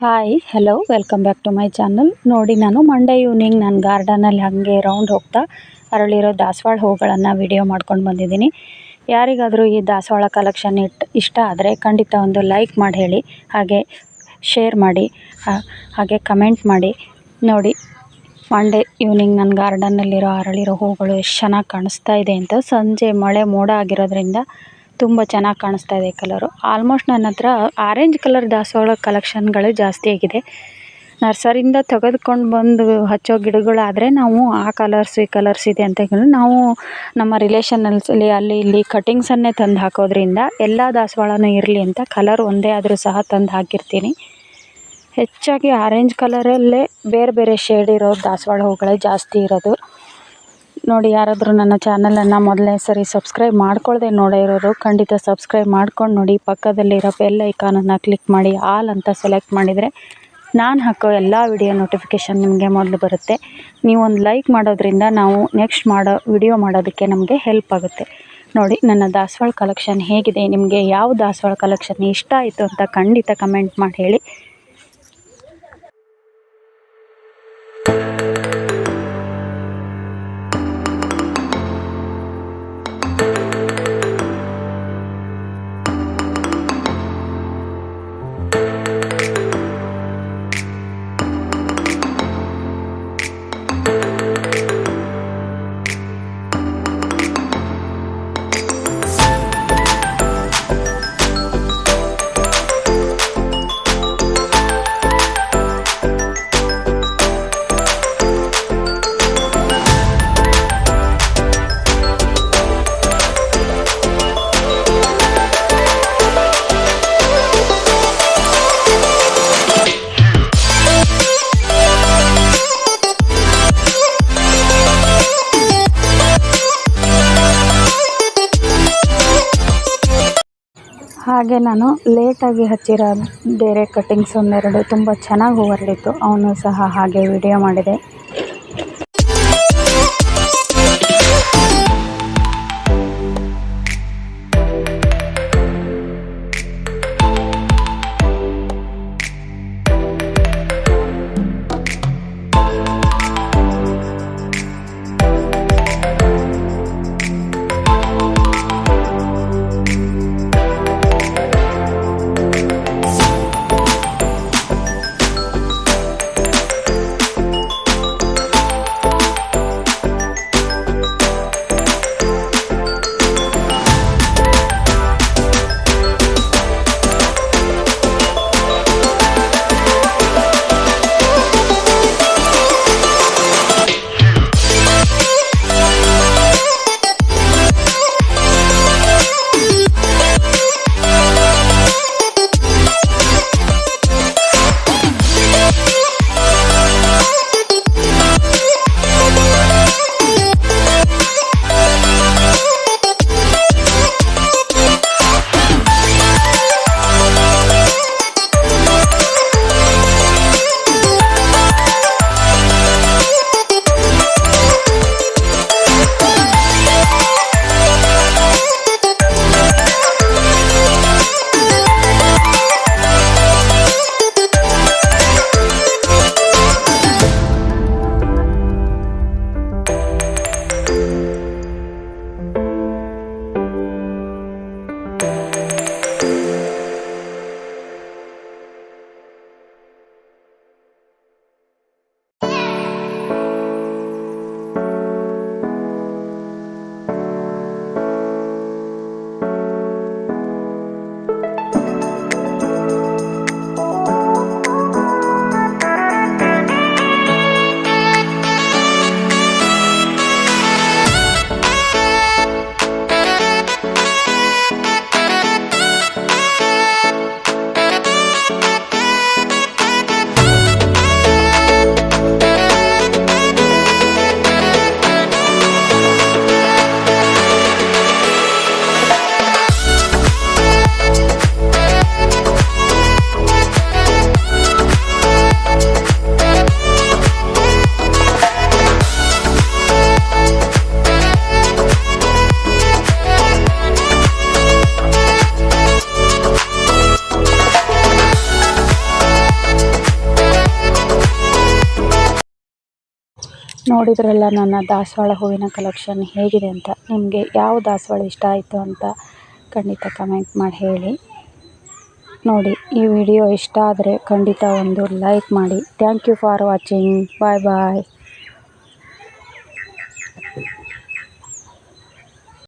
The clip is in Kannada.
Hi hello welcome back to my channel. ನೋಡಿ, ನಾನು ಮಂಡೇ ಈವ್ನಿಂಗ್ ನನ್ನ ಗಾರ್ಡನಲ್ಲಿ ಹಾಗೆ ರೌಂಡ್ ಹೋಗ್ತಾ ಅರಳಿರೋ ದಾಸವಾಳ ಹೂಗಳನ್ನು ವಿಡಿಯೋ ಮಾಡ್ಕೊಂಡು ಬಂದಿದ್ದೀನಿ. ಯಾರಿಗಾದರೂ ಈ ದಾಸವಾಳ ಕಲೆಕ್ಷನ್ ಇಷ್ಟ ಆದರೆ ಖಂಡಿತ ಒಂದು ಲೈಕ್ ಮಾಡಿ ಹೇಳಿ, ಹಾಗೆ ಶೇರ್ ಮಾಡಿ, ಹಾಗೆ ಕಮೆಂಟ್ ಮಾಡಿ. ನೋಡಿ, ಮಂಡೇ ಈವ್ನಿಂಗ್ ನನ್ನ ಗಾರ್ಡನ್ನಲ್ಲಿರೋ ಅರಳಿರೋ ಹೂಗಳು ಎಷ್ಟು ಚೆನ್ನಾಗಿ ಕಾಣಿಸ್ತಾ ಇದೆ ಅಂತ. ಸಂಜೆ ಮಳೆ ಮೋಡ ಆಗಿರೋದ್ರಿಂದ ತುಂಬ ಚೆನ್ನಾಗಿ ಕಾಣಿಸ್ತಾ ಇದೆ ಕಲರು. ಆಲ್ಮೋಸ್ಟ್ ನನ್ನ ಹತ್ರ ಆರೆಂಜ್ ಕಲರ್ ದಾಸವಾಳ ಕಲೆಕ್ಷನ್ಗಳೇ ಜಾಸ್ತಿ ಆಗಿದೆ. ನರ್ಸರಿಯಿಂದ ತೆಗೆದುಕೊಂಡು ಬಂದು ಹಚ್ಚೋ ಗಿಡಗಳಾದರೆ ನಾವು ಆ ಕಲರ್ಸ್ ಈ ಕಲರ್ಸ್ ಇದೆ ಅಂತ ಹೇಳಿ ನಾವು ನಮ್ಮ ರಿಲೇಷನಲ್ಲಿ ಅಲ್ಲಿ ಇಲ್ಲಿ ಕಟಿಂಗ್ಸನ್ನೇ ತಂದು ಹಾಕೋದ್ರಿಂದ ಎಲ್ಲ ದಾಸವಾಳನೂ ಇರಲಿ ಅಂತ ಕಲರ್ ಒಂದೇ ಆದರೂ ಸಹ ತಂದು ಹಾಕಿರ್ತೀನಿ. ಹೆಚ್ಚಾಗಿ ಆರೆಂಜ್ ಕಲರಲ್ಲೇ ಬೇರೆ ಬೇರೆ ಶೇಡ್ ಇರೋ ದಾಸವಾಳ ಹೂಗಳೇ ಜಾಸ್ತಿ ಇರೋದು. ನೋಡಿ, ಯಾರಾದರೂ ನನ್ನ ಚಾನಲನ್ನು ಮೊದಲನೇ ಸರಿ ಸಬ್ಸ್ಕ್ರೈಬ್ ಮಾಡ್ಕೊಳ್ಳದೆ ನೋಡಿರೋರು ಖಂಡಿತ ಸಬ್ಸ್ಕ್ರೈಬ್ ಮಾಡ್ಕೊಂಡು ನೋಡಿ. ಪಕ್ಕದಲ್ಲಿರೋ ಬೆಲ್ ಐಕಾನನ್ನು ಕ್ಲಿಕ್ ಮಾಡಿ ಆಲ್ ಅಂತ ಸೆಲೆಕ್ಟ್ ಮಾಡಿದರೆ ನಾನು ಹಾಕೋ ಎಲ್ಲ ವಿಡಿಯೋ ನೋಟಿಫಿಕೇಷನ್ ನಿಮಗೆ ಮೊದಲು ಬರುತ್ತೆ. ನೀವೊಂದು ಲೈಕ್ ಮಾಡೋದ್ರಿಂದ ನಾವು ನೆಕ್ಸ್ಟ್ ವಿಡಿಯೋ ಮಾಡೋದಕ್ಕೆ ನಮಗೆ ಹೆಲ್ಪ್ ಆಗುತ್ತೆ. ನೋಡಿ, ನನ್ನ ದಾಸವಾಳ ಕಲೆಕ್ಷನ್ ಹೇಗಿದೆ, ನಿಮಗೆ ಯಾವ ದಾಸವಾಳ ಕಲೆಕ್ಷನ್ ಇಷ್ಟ ಆಯಿತು ಅಂತ ಖಂಡಿತ ಕಮೆಂಟ್ ಮಾಡಿ ಹೇಳಿ. ಹಾಗೆ ನಾನು ಲೇಟಾಗಿ ಹಚ್ಚಿರೋ ಬೇರೆ ಕಟ್ಟಿಂಗ್ಸ್ ಒಂದೆರಡು ತುಂಬ ಚೆನ್ನಾಗಿ ಹೂವು ಅರಳಿತ್ತು, ಅವನು ಸಹ ಹಾಗೆ ವಿಡಿಯೋ ಮಾಡಿದೆ. ನೋಡಿದ್ರಲ್ಲ ನನ್ನ ದಾಸವಾಳ ಹೂವಿನ ಕಲೆಕ್ಷನ್ ಹೇಗಿದೆ ಅಂತ. ನಿಮಗೆ ಯಾವ ದಾಸವಾಳ ಇಷ್ಟ ಆಯಿತು ಅಂತ ಖಂಡಿತ ಕಮೆಂಟ್ ಮಾಡಿ ಹೇಳಿ. ನೋಡಿ, ಈ ವಿಡಿಯೋ ಇಷ್ಟ ಆದರೆ ಖಂಡಿತ ಒಂದು ಲೈಕ್ ಮಾಡಿ. Thank you for watching. Bye bye.